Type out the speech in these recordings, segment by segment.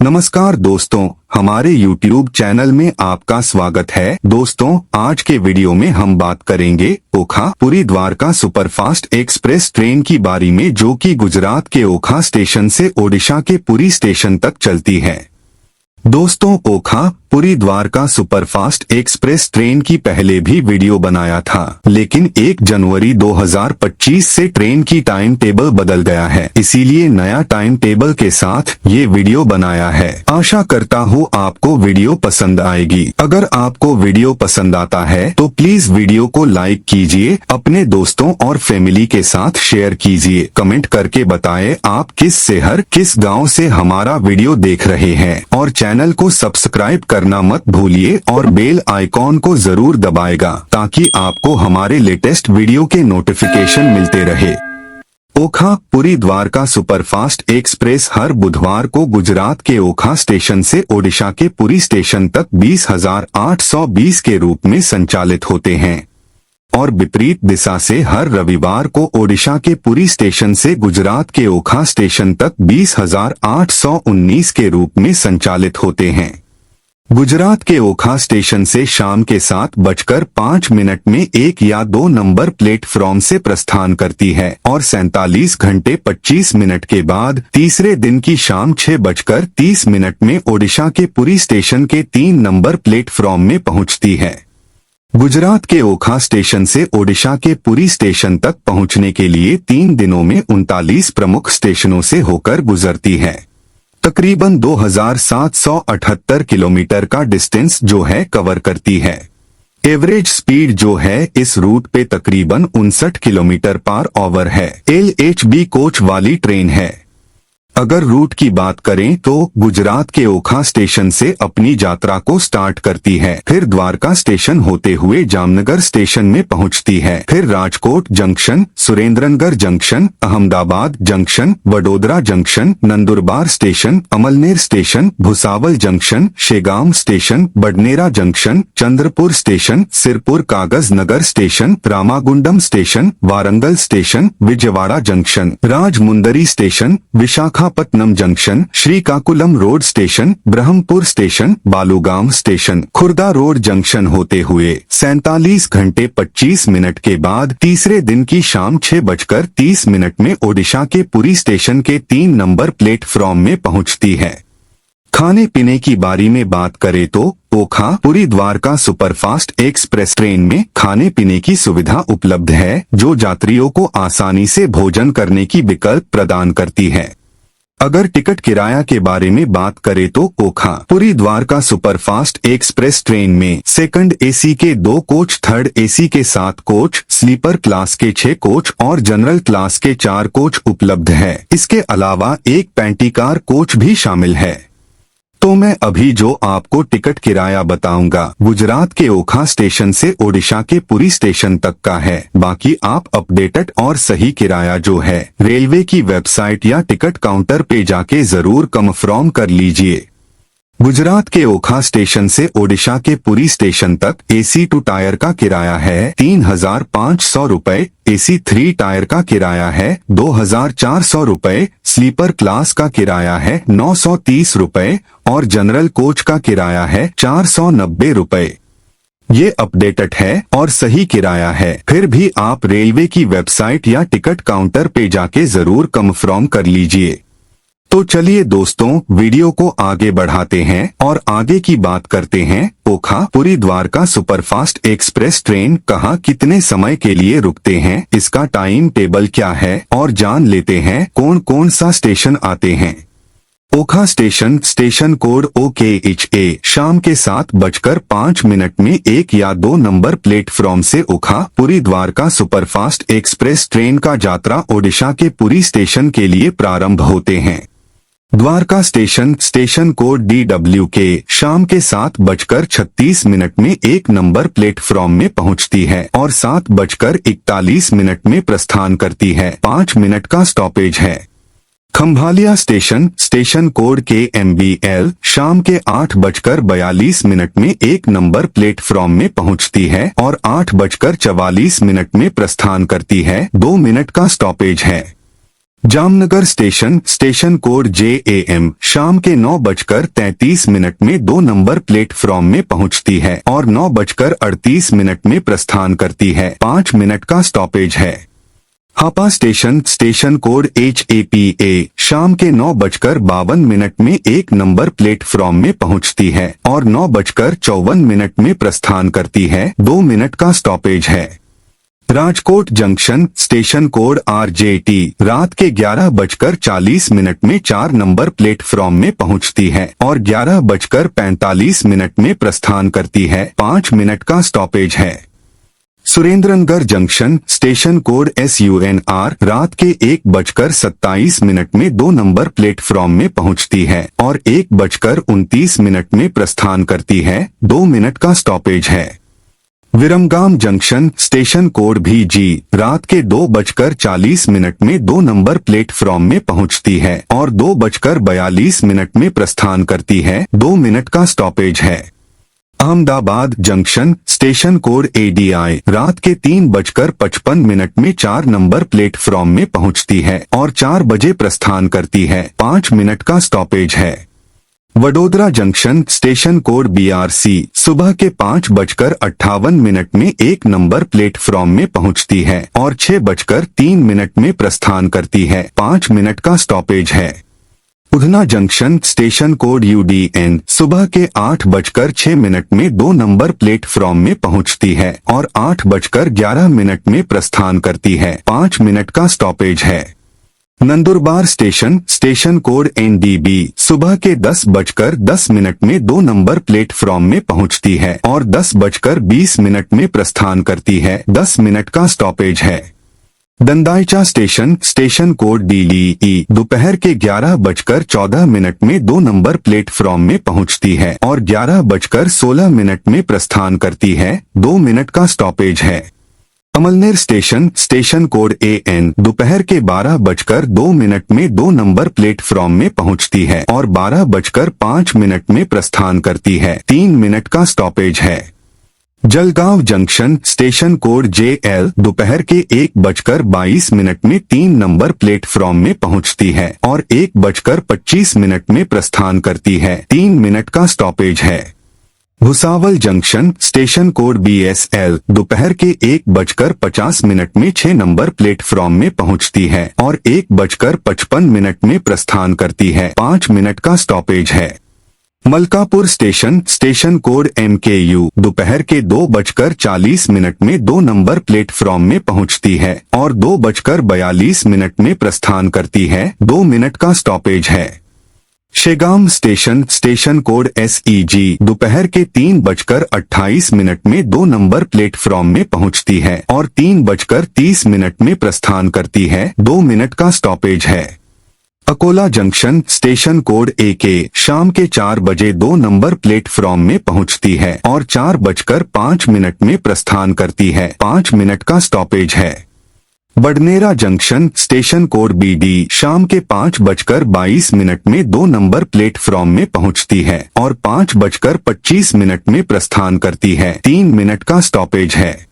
नमस्कार दोस्तों, हमारे YouTube चैनल में आपका स्वागत है। दोस्तों, आज के वीडियो में हम बात करेंगे Okha Puri Dwarka superfast express train की बारे में, जो कि गुजरात के ओखा स्टेशन से ओडिशा के पुरी स्टेशन तक चलती है। दोस्तों, Okha Puri Dwarka superfast express train की पहले भी वीडियो बनाया था, लेकिन 1 जनवरी 2025 से ट्रेन की टाइम टेबल बदल गया है, इसीलिए नया टाइम टेबल के साथ ये वीडियो बनाया है। आशा करता हूँ आपको वीडियो पसंद आएगी। अगर आपको वीडियो पसंद आता है तो प्लीज वीडियो को लाइक कीजिए, अपने दोस्तों और फैमिली के साथ शेयर कीजिए। कमेंट करके बताएं आप किस शहर किस गाँव से हमारा वीडियो देख रहे हैं, और चैनल को सब्सक्राइब करना मत भूलिए और बेल आइकॉन को जरूर दबाएगा, ताकि आपको हमारे लेटेस्ट वीडियो के नोटिफिकेशन मिलते रहे। ओखा Puri Dwarka superfast express her बुधवार को गुजरात के ओखा स्टेशन से ओडिशा के पुरी स्टेशन तक 20,820 के रूप में संचालित होते हैं, और विपरीत दिशा से हर रविवार को ओडिशा के पुरी स्टेशन से गुजरात के ओखा स्टेशन तक 20,819 के रूप में संचालित होते हैं। गुजरात के ओखा स्टेशन से शाम के 7:05 में 1 या 2 नंबर प्लेटफॉर्म से प्रस्थान करती है, और 47 घंटे 25 मिनट के बाद तीसरे दिन की शाम 6:30 में ओडिशा के पुरी स्टेशन के 3 नंबर प्लेटफॉर्म में पहुंचती है। गुजरात के ओखा स्टेशन से ओडिशा के पुरी स्टेशन तक पहुंचने के लिए 3 दिनों में 39 प्रमुख स्टेशनों से होकर गुजरती है। तकरीबन 2,778 किलोमीटर का डिस्टेंस जो है कवर करती है। एवरेज स्पीड जो है इस रूट पे तकरीबन 59 किलोमीटर पर आवर है। LHB कोच वाली ट्रेन है। अगर रूट की बात करें तो गुजरात के ओखा स्टेशन से अपनी यात्रा को स्टार्ट करती है, फिर द्वारका स्टेशन होते हुए जामनगर स्टेशन में पहुंचती है, फिर Rajkot junction, Surendranagar junction, Ahmedabad junction, Vadodara junction, Nandurbar station, Amalner station, Bhusawal junction, Shegaon station, Badnera junction, Chandrapur station, Sirpur Kagaz Nagar station, Ramagundam station, Warangal station, Vijayawada junction, Rajahmundry station, Visakhapatnam junction, Srikakulam road station, Brahmapur station, Balugaon station, Khurda road junction होते हुए 47 घंटे 25 मिनट के बाद तीसरे दिन की शाम 6:30 में ओडिशा के पुरी स्टेशन के 3 नंबर प्लेटफॉर्म में पहुंचती है। खाने पीने की बारी में बात करें तो Okha Puri Dwarka superfast express train में खाने पीने की सुविधा उपलब्ध है, जो यात्रियों को आसानी से भोजन करने की विकल्प प्रदान करती है। अगर टिकट किराया के बारे में बात करें तो Okha Puri Dwarka superfast express train में सेकंड AC के 2 कोच, थर्ड AC के 7 कोच, स्लीपर क्लास के 6 कोच और जनरल क्लास के 4 कोच उपलब्ध है। इसके अलावा एक पैंटी कार कोच भी शामिल है। तो मैं अभी जो आपको टिकट किराया बताऊंगा गुजरात के ओखा स्टेशन से ओडिशा के पुरी स्टेशन तक का है। बाकी आप अपडेटेड और सही किराया जो है रेलवे की वेबसाइट या टिकट काउंटर पे जाके जरूर कंफर्म कर लीजिए। गुजरात के ओखा स्टेशन से ओडिशा के पुरी स्टेशन तक AC 2 टायर का किराया है 3,500 रुपए, AC 3 टायर का किराया है 2,400 रुपए, स्लीपर क्लास का किराया है 930 रुपए और जनरल कोच का किराया है 490 रुपए। ये अपडेटेड है और सही किराया है, फिर भी आप रेलवे की वेबसाइट या टिकट काउंटर पे जाके जरूर कंफर्म कर लीजिए। तो चलिए दोस्तों, वीडियो को आगे बढ़ाते हैं और आगे की बात करते हैं। Okha Puri Dwarka superfast express train कहाँ कितने समय के लिए रुकते हैं, इसका टाइम टेबल क्या है, और जान लेते हैं कौन कौन सा स्टेशन आते हैं। ओखा स्टेशन कोड OKHA शाम के 7:05 में 1 या 2 नंबर प्लेटफॉर्म से Okha Puri Dwarka superfast express train का यात्रा ओडिशा के पुरी स्टेशन के लिए प्रारंभ होते हैं। द्वारका स्टेशन कोड DWK शाम के 7:36 में 1 नंबर प्लेटफॉर्म में पहुंचती है और 7:41 में प्रस्थान करती है। 5 मिनट का स्टॉपेज है। खंभालिया स्टेशन कोड KMBL शाम के 8:42 में 1 नंबर प्लेटफॉर्म में पहुंचती है और 8:44 में प्रस्थान करती है। 2 मिनट का स्टॉपेज है। Jamnagar station station code JAM शाम के 9:33 में 2 नंबर प्लेटफॉर्म में पहुंचती है और 9:38 में प्रस्थान करती है। 5 मिनट का स्टॉपेज है। हापा स्टेशन स्टेशन कोड HAPA शाम के 9:52 में 1 नंबर प्लेटफॉर्म में पहुंचती है और 9:54 में प्रस्थान करती है। 2 मिनट का स्टॉपेज है। Rajkot junction station code RJT रात के 11:40 में 4 नंबर प्लेटफॉर्म में पहुंचती है और 11:45 में प्रस्थान करती है। 5 मिनट का स्टॉपेज है। Surendranagar junction station code SUNR रात के 1:27 में 2 नंबर प्लेटफॉर्म में पहुंचती है और 1:29 में प्रस्थान करती है। 2 मिनट का स्टॉपेज है। Viramgam junction station code VG रात के 2:40 में 2 नंबर प्लेटफॉर्म में पहुंचती है और 2:42 में प्रस्थान करती है। 2 मिनट का स्टॉपेज है। Ahmedabad junction station code ADI रात के 3:55 में 4 नंबर प्लेटफॉर्म में पहुंचती है और 4 बजे प्रस्थान करती है। 5 मिनट का स्टॉपेज है। Vadodara junction station code BRC सुबह के 5:58 में 1 नंबर प्लेटफॉर्म में पहुंचती है और 6:03 में प्रस्थान करती है। 5 मिनट का स्टॉपेज है। Udhna junction station code UDN सुबह के 8:06 में 2 नंबर प्लेटफॉर्म में पहुंचती है और 8:11 में प्रस्थान करती है। 5 मिनट का स्टॉपेज है। Nandurbar station station code NDB सुबह के 10:10 में 2 नंबर प्लेटफॉर्म में पहुंचती है और 10:20 में प्रस्थान करती है। 10 मिनट का स्टॉपेज है। दंदाइचा स्टेशन स्टेशन कोड DLE दोपहर के 11:14 में 2 नंबर प्लेटफॉर्म में पहुंचती है और 11:16 में प्रस्थान करती है। 2 मिनट का स्टॉपेज है। Amalner station station code AN दोपहर के 12:02 में 2 नंबर प्लेटफॉर्म में पहुंचती है और 12:05 में प्रस्थान करती है। 3 मिनट का स्टॉपेज है। Jalgaon junction station code JL दोपहर के 1:22 में 3 नंबर प्लेटफॉर्म में पहुंचती है और 1:25 में प्रस्थान करती है। 3 मिनट का स्टॉपेज है। Bhusawal junction station code BSL दोपहर के 1:50 में 6 नंबर प्लेटफॉर्म में पहुंचती है और 1:55 में प्रस्थान करती है। 5 मिनट का स्टॉपेज है। Malkapur station station code MKU दोपहर के 2:40 में 2 नंबर प्लेटफॉर्म में पहुंचती है और 2:42 में प्रस्थान करती है। 2 मिनट का स्टॉपेज है। शेगाम स्टेशन स्टेशन कोड SEG दोपहर के 3:28 में 2 नंबर प्लेटफॉर्म में पहुंचती है और 3:30 में प्रस्थान करती है। 2 मिनट का स्टॉपेज है। Akola junction station code AK शाम के 4 बजे 2 नंबर प्लेटफॉर्म में पहुंचती है और 4:05 में प्रस्थान करती है। 5 मिनट का स्टॉपेज है। Badnera junction station code BD शाम के 5:22 में 2 नंबर प्लेटफॉर्म में पहुंचती है और 5:25 में प्रस्थान करती है। 3 मिनट का स्टॉपेज है।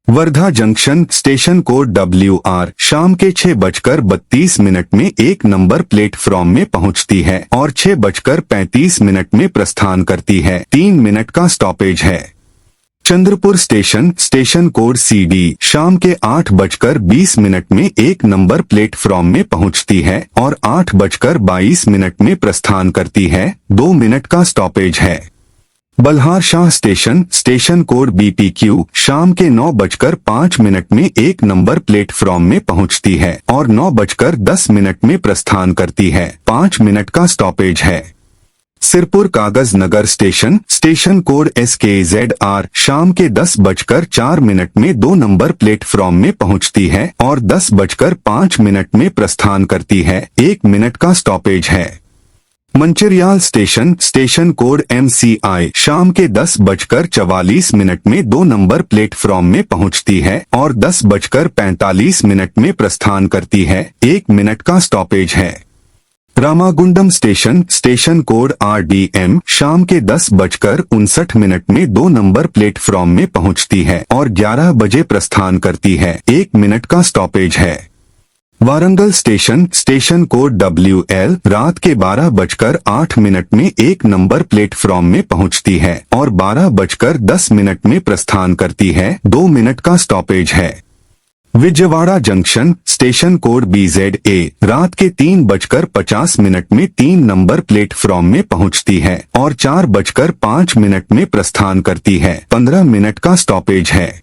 Wardha junction station code WR शाम के 6:32 में 1 नंबर प्लेटफॉर्म में पहुंचती है और 6:35 में प्रस्थान करती है। 3 मिनट का स्टॉपेज है। Chandrapur station station code CD शाम के 8:20 में 1 नंबर प्लेटफॉर्म में पहुंचती है और 8:22 में प्रस्थान करती है। 2 मिनट का स्टॉपेज है। Balhar Shah station station code BPQ शाम के 9:05 में 1 नंबर प्लेटफॉर्म में पहुंचती है और 9:10 में प्रस्थान करती है। 5 मिनट का स्टॉपेज है। Sirpur Kagaz Nagar station station code SKZR शाम के 10:04 में 2 नंबर प्लेटफॉर्म में पहुंचती है और 10:05 में प्रस्थान करती है। 1 मिनट का स्टॉपेज है। Mancherial station station code MCI शाम के 10:44 में 2 नंबर प्लेटफॉर्म में पहुंचती है और 10:45 में प्रस्थान करती है। 1 मिनट का स्टॉपेज है। Ramagundam station station code RDM शाम के 10:59 में 2 नंबर प्लेटफॉर्म में पहुंचती है और 11 बजे प्रस्थान करती है। 1 मिनट का स्टॉपेज है। वारंगल स्टेशन कोड WL रात के 12:08 में 1 नंबर प्लेटफॉर्म में पहुंचती है और 12:10 में प्रस्थान करती है। 2 मिनट का स्टॉपेज है। Vijayawada junction station code BZA रात के 3:50 में 3 नंबर प्लेटफॉर्म में पहुंचती है और 4:05 में प्रस्थान करती है। 15 मिनट का स्टॉपेज है।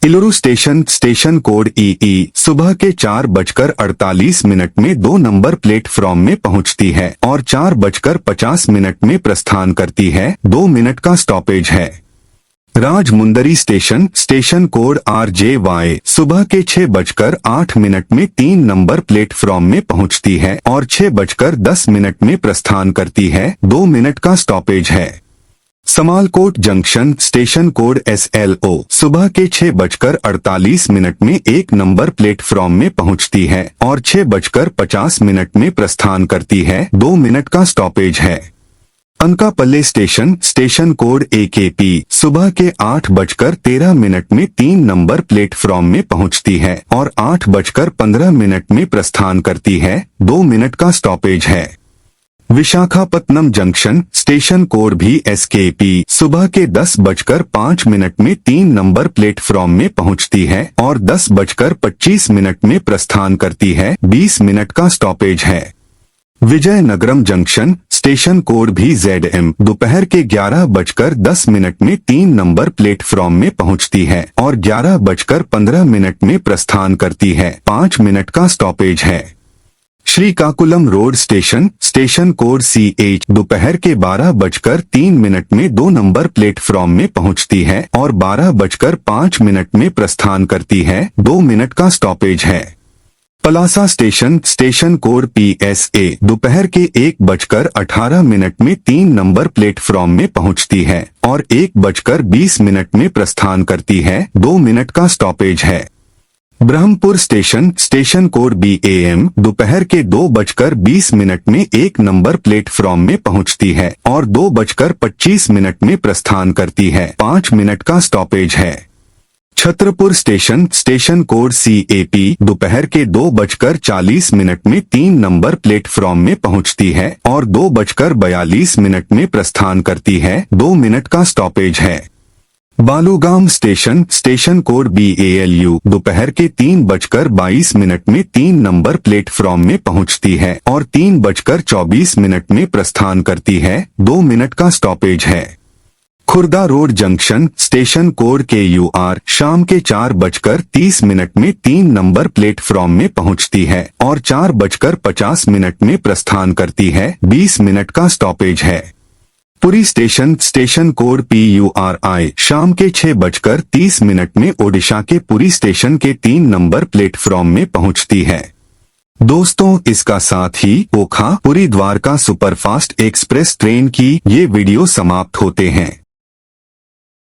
इलुरु स्टेशन कोड EE सुबह के 4:48 में 2 नंबर प्लेटफॉर्म में पहुंचती है और 4:50 में प्रस्थान करती है। 2 मिनट का स्टॉपेज है। राजमुंदरी स्टेशन कोड RJY सुबह के 6:08 में 3 नंबर प्लेटफॉर्म में पहुंचती है और 6:10 में प्रस्थान करती है। 2 मिनट का स्टॉपेज है। Samalkot junction station code SLO सुबह के 6:48 में 1 नंबर प्लेटफॉर्म में पहुंचती है और 6:50 में प्रस्थान करती है। 2 मिनट का स्टॉपेज है। अनकापल्ले स्टेशन कोड AKP सुबह के 8:13 में 3 नंबर प्लेटफॉर्म में पहुंचती है और 8:15 में प्रस्थान करती है। 2 मिनट का स्टॉपेज है। विशाखापत्तनम जंक्शन स्टेशन कोड भी SKP सुबह के 10:05 में 3 नंबर प्लेटफॉर्म में पहुंचती है और 10:25 में प्रस्थान करती है। 20 मिनट का स्टॉपेज है। विजयनगरम जंक्शन स्टेशन कोड भी ZM दोपहर के 11:10 में 3 नंबर प्लेटफॉर्म में पहुंचती है और 11:15 में प्रस्थान करती है। 5 मिनट का स्टॉपेज है। Srikakulam road station code CH दोपहर के 12:03 में 2 नंबर प्लेटफॉर्म में पहुंचती है और 12:05 में प्रस्थान करती है। 2 मिनट का स्टॉपेज है। पलासा स्टेशन कोड PSA दोपहर के 1:18 में 3 नंबर प्लेटफॉर्म में पहुंचती है और 1:20 में प्रस्थान करती है। 2 मिनट का स्टॉपेज है। ब्रह्मपुर स्टेशन कोड BAM दोपहर के 2:20 में 1 नंबर प्लेटफॉर्म में पहुंचती है और 2:25 में प्रस्थान करती है। 5 मिनट का स्टॉपेज है। छत्रपुर स्टेशन कोड CAP दोपहर के 2:40 में 3 नंबर प्लेटफॉर्म में पहुंचती है और 2:42 में प्रस्थान करती है। 2 मिनट का स्टॉपेज है। बालूगाम स्टेशन कोड BALU दोपहर के 3:22 में 3 नंबर प्लेटफॉर्म में पहुंचती है और 3:24 में प्रस्थान करती है। 2 मिनट का स्टॉपेज है। Khurda road junction station code KUR शाम के 4:30 में 3 नंबर प्लेटफॉर्म में पहुंचती है और 4:50 में प्रस्थान करती है। 20 मिनट का स्टॉपेज है। पुरी स्टेशन कोड PURI शाम के 6:30 में ओडिशा के पुरी स्टेशन के 3 नंबर प्लेटफॉर्म में पहुंचती है। दोस्तों, इसका साथ ही Okha Puri Dwarka superfast express train की ये वीडियो समाप्त होते हैं।